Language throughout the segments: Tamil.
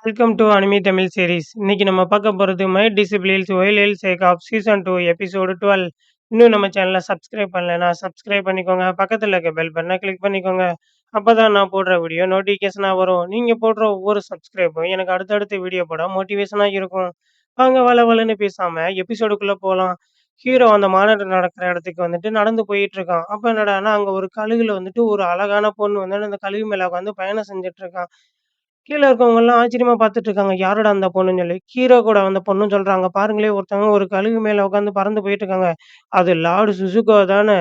Welcome to anime Tamil series. இன்னைக்கு நம்ம பார்க்க போறது my disciplines while shake of season 2 episode 12. இன்னும் நம்ம சேனலை சப்ஸ்கிரைப் பண்ணலைன்னா சப்ஸ்கிரைப் பண்ணிக்கோங்க. பக்கத்தில் இருக்க பெல் பட்டனை கிளிக் பண்ணிக்கோங்க. அப்பதான் நான் போடுற வீடியோ நோட்டிஃபிகேஷனாக வரும். நீங்கள் போடுற ஒவ்வொரு சப்ஸ்கிரைப்பும் எனக்கு அடுத்தடுத்த வீடியோ போட மோட்டிவேஷனாக இருக்கும். வாங்க வளன்னு பேசாம எபிசோடுக்குள்ள போகலாம். ஹீரோ அந்த மாநாடு நடக்கிற இடத்துக்கு வந்துட்டு நடந்து போயிட்டு இருக்கான். அப்ப என்னடான்னா அங்க ஒரு கழுகுல வந்துட்டு ஒரு அழகான பொண்ணு வந்து அந்த கழுகு மேல உட்காந்து பயணம் செஞ்சுட்டு இருக்கான். கீழ இருக்கவங்கலாம் ஆச்சரியமா பார்த்துட்டு இருக்காங்க. யாருடா அந்த பொண்ணுன்னு சொல்லி. ஹீரோ கூட வந்த பொண்ணுன்னு சொல்றாங்க. பாருங்களேன் ஒருத்தவங்க ஒரு கழுகு மேல உட்காந்து பறந்து போயிட்டு இருக்காங்க. அது லார்டு சுசுகோ தானே!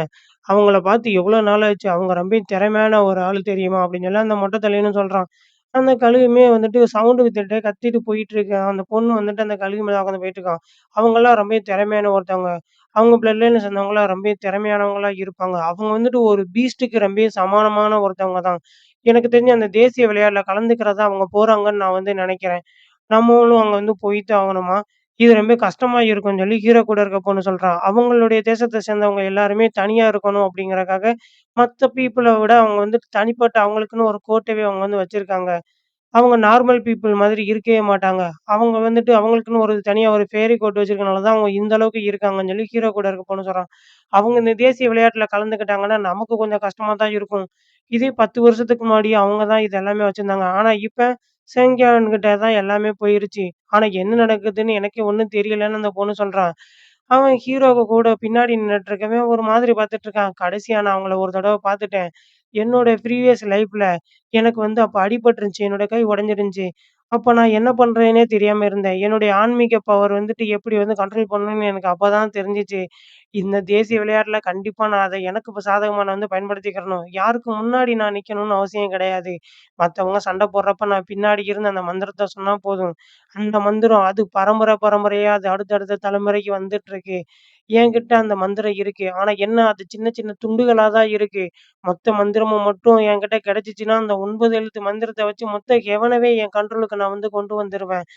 அவங்கள பார்த்து எவ்வளோ நாள் ஆச்சு. அவங்க ரொம்ப திறமையான ஒரு ஆளு தெரியுமா? அப்படின்னு சொல்லி அந்த மொட்டை தலையனும் சொல்றான். அந்த கழுகுமே வந்துட்டு சவுண்ட் வித்துட்டு கத்திட்டு போயிட்டு இருக்கு. அந்த பொண்ணு வந்துட்டு அந்த கழுகு மேல உட்காந்து போயிட்டு இருக்கான். அவங்கலாம் ரொம்ப திறமையான ஒருத்தவங்க. அவங்க பிளட் லைன்ல சேர்ந்தவங்கலாம் ரொம்ப திறமையானவங்களா இருப்பாங்க. அவங்க வந்துட்டு ஒரு பீஸ்ட்டுக்கு ரொம்ப சமானமான ஒருத்தவங்க தான். எனக்கு தெரிஞ்சு அந்த தேசிய விளையாட்டுல கலந்துக்கிறதா அவங்க போறாங்கன்னு நான் வந்து நெனைக்கிறேன். நம்மளும் அங்க வந்து போய் தான் ஆகணுமா? இது ரொம்ப கஷ்டமா இருக்கும்னு சொல்லி ஹீரோ கூட இருக்க பொண்ணு சொல்றா. அவங்களுடைய தேசத்த சேர்ந்தவங்க எல்லாருமே தனியா இருக்கணும் அப்படிங்கிறதுக்காக, மத்த பீப்பிள விட அவங்க வந்து தனிப்பட்ட அவங்களுக்குன்னு ஒரு கோட்டவே அவங்க வந்து வச்சிருக்காங்க. அவங்க நார்மல் பீப்பிள் மாதிரி இருக்கவே மாட்டாங்க. அவங்க வந்துட்டு அவங்களுக்குன்னு ஒரு தனியா ஒரு ஃபேரி கோட் வச்சிருக்கனால தான் அவங்க இந்த அளவுக்கு இருக்காங்கன்னு சொல்லி ஹீரோ கூட இருக்க பொண்ணு சொல்றான். அவங்க இந்த தேசிய விளையாட்டுல கலந்துக்கிட்டாங்கன்னா, நமக்கு கொஞ்சம் கஷ்டமா தான் இருக்கும். இதே 10 வருஷத்துக்கு முன்னாடி அவங்க தான் இது எல்லாமே வச்சிருந்தாங்க. ஆனா இப்ப செங்கான் கிட்ட தான் எல்லாமே போயிருச்சு. ஆனா என்ன நடக்குதுன்னு எனக்கே ஒண்ணும் தெரியலன்னு அந்த பொண்ணு சொல்றா. அவன் ஹீரோவுக்கு கூட பின்னாடி நின்னுட்டு இருக்கவன் ஒரு மாதிரி பார்த்துட்டு இருக்கான். கடைசியா நான் அவங்கள ஒரு தடவ பார்த்துட்டேன். என்னோட ப்ரீவியஸ் லைஃப்ல எனக்கு வந்து அப்ப அடிபட்டுருந்துச்சு. என்னோட கை உடைஞ்சிருந்துச்சு. அப்ப நான் என்ன பண்றேன்னே தெரியாம இருந்தேன். என்னுடைய ஆன்மீக பவர் வந்துட்டு எப்படி வந்து கண்ட்ரோல் பண்ணணும்னு எனக்கு அப்பதான் தெரிஞ்சுச்சு. இந்த தேசிய விளையாட்டுல கண்டிப்பா நான் அத எனக்கு இப்ப சாதகமா நான் வந்து பயன்படுத்திக்கிறணும். யாருக்கு முன்னாடி நான் நிக்கணும்னு அவசியம் கிடையாது. மத்தவங்க சண்டை போடுறப்ப நான் பின்னாடி இருந்து அந்த மந்திரத்த சொன்னா போதும். அந்த மந்திரம் அது பரம்பரை பரம்பரையா அது அடுத்தடுத்த தலைமுறைக்கு வந்துட்டுருக்கு. என்கிட்ட அந்த மந்திரம் இருக்கு. ஆனா என்ன அது சின்ன சின்ன துண்டுகளா தான் இருக்கு. மொத்த மந்திரமும் மட்டும் என்கிட்ட கிடைச்சுச்சுன்னா, அந்த 9 எழுத்து மந்திரத்த வச்சு மொத்த ஹெவனவே என் கண்ட்ரோலுக்கு நான் வந்து கொண்டு வந்துருவேன்.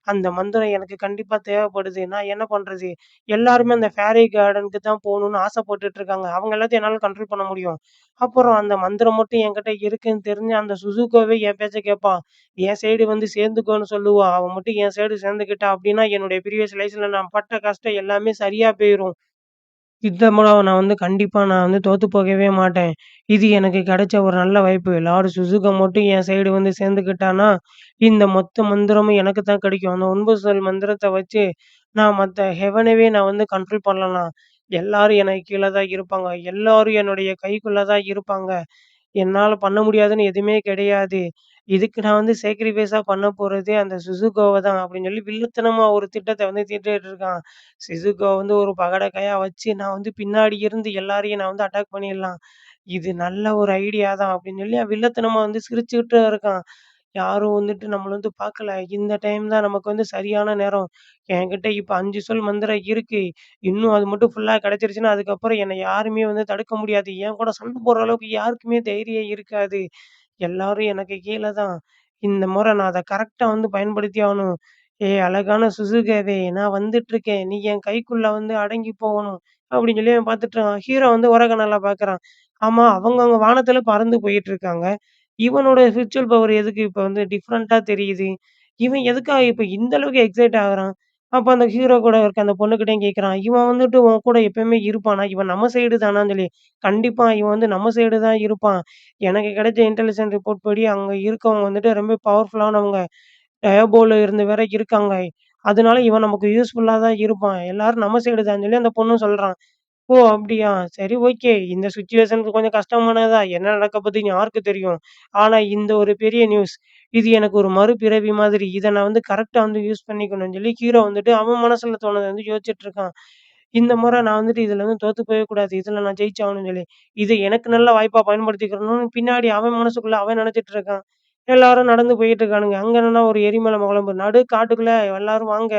அந்த மந்திரம் எனக்கு கண்டிப்பா தேவைப்படுது. நான் என்ன பண்றது? எல்லாருமே அந்த ஃபேரி கார்டனுக்கு தான் போணும்னு ஆசைப்பட்டுட்டு இருக்காங்க. அவங்க எல்லாத்தையும் என்னால கண்ட்ரோல் பண்ண முடியும். அப்புறம் அந்த மந்திரம் மட்டும் என்கிட்ட இருக்குன்னு தெரிஞ்சு அந்த சுசுகோவே என் பேச்ச கேட்பான். என் சைடு வந்து சேர்ந்துக்கோன்னு சொல்லுவா. அவ மட்டும் என் சைடு சேர்ந்துக்கிட்டா அப்டின்னா, என்னுடைய ப்ரீவியஸ் லைஃப்ல நான் பட்ட கஷ்டம் எல்லாமே சரியா போயிரும். இந்த முறை நான் வந்து கண்டிப்பா நான் வந்து தோத்து போகவே மாட்டேன். இது எனக்கு கிடைச்ச ஒரு நல்ல வாய்ப்பு. லார்ட் சுசுகா மட்டும் என் சைடு வந்து சேர்ந்துக்கிட்டான்னா, இந்த மொத்த மந்திரமும் எனக்கு தான் கிடைக்கும். அந்த 9 சொல் மந்திரத்த வச்சு நான் மத்த ஹெவனவே நான் வந்து கண்ட்ரோல் பண்ணலாம். எல்லாரும் எனக்கு கீழ தான் இருப்பாங்க. எல்லாரும் என்னுடைய கைக்குள்ள தான் இருப்பாங்க. என்னால பண்ண முடியாதுன்னு எதுவுமே கிடையாது. இதுக்கு நான் வந்து சேக்ரிஃபைஸா பண்ண போறதே அந்த சுசுகோவ தான் அப்படின்னு சொல்லி வில்லத்தனமா ஒரு திட்டத்த வந்து தீட்டிட்டு இருக்கான். சிசுகோவ வந்து ஒரு பகடைக்காயா வச்சு நான் வந்து பின்னாடி இருந்து எல்லாரையும் நான் வந்து அட்டாக் பண்ணிடலாம். இது நல்ல ஒரு ஐடியா தான் அப்படின்னு சொல்லி அவன் வில்லத்தனமா வந்து சிரிச்சுக்கிட்டு இருக்கான். யாரும் வந்துட்டு நம்மள வந்து பார்க்கல. இந்த டைம் தான் நமக்கு வந்து சரியான நேரம். என்கிட்ட இப்ப 5 சொல் மந்திரம் இருக்கு. இன்னும் அது மட்டும் ஃபுல்லா கிடைச்சிருச்சுன்னா, அதுக்கப்புறம் என்ன யாருமே வந்து தடுக்க முடியாது. என் கூட சண்டை போடுற அளவுக்கு யாருக்குமே தைரியம் இருக்காது. எல்லாரும் எனக்கு கீழ தான். இந்த முறை நான் அத கரெக்ட்டா வந்து பயன்படுத்தி ஆகணும். "ஏய் அழகான சுசுகேவே நான் வந்துட்டுருக்கேன். நீ என் கைக்குள்ள வந்து அடங்கி போகணும்." அப்படின்னு சொல்லி அவன் பார்த்துட்டு இருக்கான். ஹீரோ வந்து ஓரக்கண்ணால பார்க்குறான். ஆமா, அவங்க அங்க வானத்துல பறந்து போயிட்டுருக்காங்க. இவனோட ஸ்பிரிச்சுவல் பவர் எதுக்கு இப்ப வந்து டிஃபரண்ட்டா தெரியுது? இவன் எதுக்காக இப்ப இந்த அளவுக்கு எக்ஸைட் ஆகுறான்? அப்ப அந்த ஹீரோ கூட இருக்க அந்த பொண்ணுகிட்டயும் கேட்குறான். இவன் வந்துட்டு உன் கூட எப்பயுமே இருப்பானா? இவன் நம்ம சைடு தானான்னு சொல்லி. கண்டிப்பா இவன் வந்து நம்ம சைடு தான் இருப்பான். எனக்கு கிடைச்ச இன்டெலிஜென்ட் ரிப்போர்ட் படி அங்க இருக்கவங்க வந்துட்டு ரொம்ப பவர்ஃபுல்லானவங்க. டயபோல இருந்து வேற இருக்காங்க. அதனால இவன் நமக்கு யூஸ்ஃபுல்லா தான் இருப்பான். எல்லாரும் நம்ம சைடு தான்னு சொல்லி அந்த பொண்ணும் சொல்றான். ஓ! அப்படியா? சரி, ஓகே. இந்த சிச்சுவேஷனுக்கு கொஞ்சம் கஷ்டமானது தான். என்ன நடக்க போதுன்னு யாருக்கு தெரியும்? ஆனா இந்த ஒரு பெரிய நியூஸ். இது எனக்கு ஒரு மறுபிறவி மாதிரி. இத நான் வந்து கரெக்ட்டா வந்து யூஸ் பண்ணிக்கணும்னு சொல்லி ஹீரோ வந்துட்டு அவன் மனசுல தோணத வந்து யோசிச்சுட்டு இருக்கான். இந்த முறை நான் வந்துட்டு இதுல வந்து தோத்து போகவே கூடாது. இதுல நான் ஜெயிச்சாகணும்னு சொல்லி. இது எனக்கு நல்ல வாய்ப்பா பயன்படுத்திக்கிறணும்னு பின்னாடி அவன் மனசுக்குள்ள அவன் நெனச்சுட்டு இருக்கான். எல்லாரும் நடந்து போயிட்டு இருக்கானுங்க. அங்க என்னன்னா ஒரு எரிமலை குழம்பு. நடு காட்டுக்குள்ள எல்லாரும் வாங்க.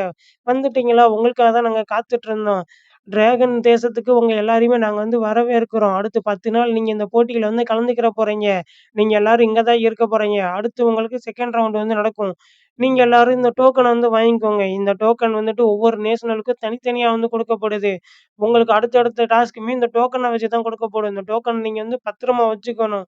வந்துட்டீங்களா? உங்களுக்காக தான் நாங்க காத்துட்டு இருந்தோம். டிராகன் தேசத்துக்கு உங்க எல்லாரையுமே நாங்க வந்து வரவேற்கிறோம். அடுத்து 10 நாள் நீங்க இந்த போட்டியில வந்து கலந்துக்கிற போறீங்க. நீங்க எல்லாரும் இங்க தான் இருக்க போறீங்க. அடுத்து உங்களுக்கு 2ண்ட் ரவுண்ட் வந்து நடக்கும். நீங்க எல்லாரும் இந்த டோக்கன வந்து வாங்கிக்கோங்க. இந்த டோக்கன் வந்துட்டு ஒவ்வொரு நேஷனலுக்கும் தனித்தனியா வந்து குடுக்கப்படுது. உங்களுக்கு அடுத்தடுத்த டாஸ்க்குமே இந்த டோக்கன வச்சு தான் குடுக்கப்படும். இந்த டோக்கன் நீங்க வந்து பத்திரமா வச்சுக்கணும்.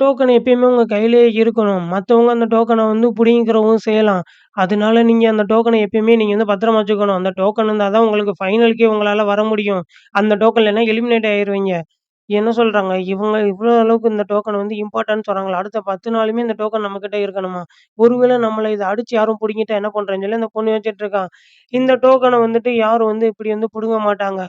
டோக்கன் எப்பயுமே உங்க கையிலேயே இருக்கணும். மத்தவங்க அந்த டோக்கன வந்து புடிங்கிக்கிறவும் செய்யலாம். அதனால நீங்க அந்த டோக்கன எப்பயுமே நீங்க வந்து பத்திரமா வச்சுக்கணும். அந்த டோக்கன் இருந்தா தான் உங்களுக்கு ஃபைனலுக்கே உங்களால வர முடியும். அந்த டோக்கன் இல்லன்னா எலிமினேட் ஆயிருவீங்க. என்ன சொல்றாங்க, இவங்க இவ்ளோ அளவுக்கு இந்த டோக்கன் வந்து இம்பார்ட்டன்ட்ன்னு சொல்றாங்களா, அடுத்த 10 நாளுமே இந்த டோக்கன் நம்மகிட்ட இருக்கணுமா? ஒருவேள நம்மள இத அடிச்சு யாரும் புடுங்கிட்டா என்ன பண்றதுன்னு சொல்லி அந்த பொண்ணு யோசிச்சுட்டு இருக்கா. இந்த டோக்கன வந்துட்டு யாரும் வந்து இப்படி வந்து புடுங்க மாட்டாங்க.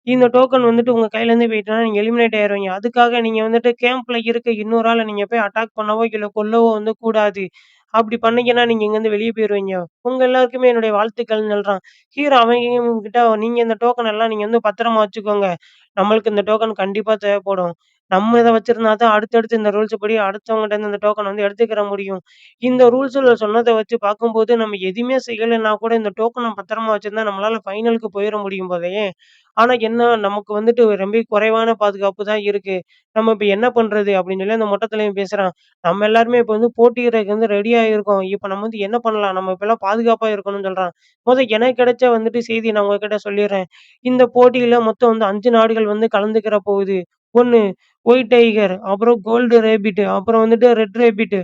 இந்த டோக்கன் வந்துட்டு உங்க கையிலேருந்து போயிட்டுனா நீங்க எலிமினேட் ஆயிருவீங்க. அதுக்காக நீங்க வந்துட்டு கேம்ப்ல இருக்க இன்னொரு ஆள நீங்க போய் அட்டாக் பண்ணவோ, இல்ல கொல்லவோ வந்து கூடாது. அப்படி பண்ணீங்கன்னா, நீங்க இங்கருந்து வெளிய போயிருவீங்க. உங்க எல்லாருக்குமே என்னுடைய வாழ்த்துக்கள்ன்னு சொல்றான். ஹீரோ அவன் கிட்ட நீங்க இந்த டோக்கன் எல்லாம் நீங்க வந்து பத்திரமா வச்சுக்கோங்க. நம்மளுக்கு இந்த டோக்கன் கண்டிப்பா தேவைப்படும். நம்ம இத வச்சிருந்தா தான் அடுத்தடுத்து இந்த ரூல்ஸ் படி அடுத்தவங்கட்டருந்து இந்த டோக்கன் வந்து எடுத்துக்கிற முடியும். இந்த ரூல்ஸ்ல சொன்னத வச்சு பார்க்கும்போது, நம்ம எதுவுமே செய்யலைன்னா கூட இந்த டோக்கன பத்திரமா வச்சிருந்தா நம்மளால ஃபைனலுக்கு போயிற முடியும் போலயே! ஆனா என்ன நமக்கு வந்துட்டு ரொம்ப குறைவான பாதுகாப்பு தான் இருக்கு. நம்ம இப்ப என்ன பண்றது? அப்படின்னு சொல்லி அந்த மொட்ட தலைவன் பேசுறான். நம்ம எல்லாருமே இப்ப வந்து போட்டியிடறதுக்கு வந்து ரெடியா இருக்கோம். இப்ப நம்ம வந்து என்ன பண்ணலாம்? நம்ம இப்பல்லாம் பாதுகாப்பா இருக்கணும்னு சொல்றான். எனக்கு கிடைச்ச வந்துட்டு செய்திய நான் உங்ககிட்ட சொல்லிர்றேன். இந்த போட்டியில மொத்தம் வந்து 5 நாடுகள் வந்து கலந்துக்கிற போகுது. 1 ஒயிட் டைகர், அப்புறம் கோல்டு ரேபிட், அப்புறம் வந்துட்டு ரெட் ரேபிட்.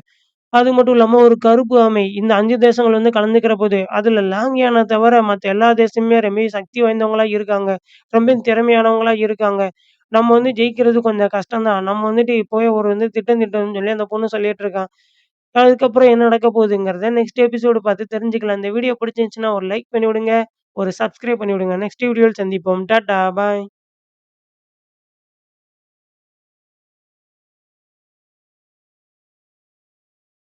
அது மட்டும் இல்லாம ஒரு கருப்பு ஆமை. இந்த 5 தேசங்கள் வந்து கலந்துக்கிற போது, அதுல லாங்யான தவிர மத்த எல்லா தேசமுமே ரொம்ப சக்தி வாய்ந்தவங்களா இருக்காங்க. ரொம்ப திறமையானவங்களா இருக்காங்க. நம்ம வந்து ஜெயிக்கிறது கொஞ்சம் கஷ்டம் தான். நம்ம வந்துட்டு இப்பவே ஒரு வந்து திட்டம் தீட்டணும்னு சொல்லி அந்த பொண்ணு சொல்லிட்டு இருக்கா. அதுக்கப்புறம் என்ன நடக்க போகுதுங்கிறத நெக்ஸ்ட் எபிசோடு பார்த்து தெரிஞ்சுக்கலாம். இந்த வீடியோ பிடிச்சிருந்துச்சுன்னா ஒரு லைக் பண்ணி விடுங்க. ஒரு சப்ஸ்கிரைப் பண்ணி விடுங்க. நெக்ஸ்ட் வீடியோவில் சந்திப்போம். டாட்டா! பாய்.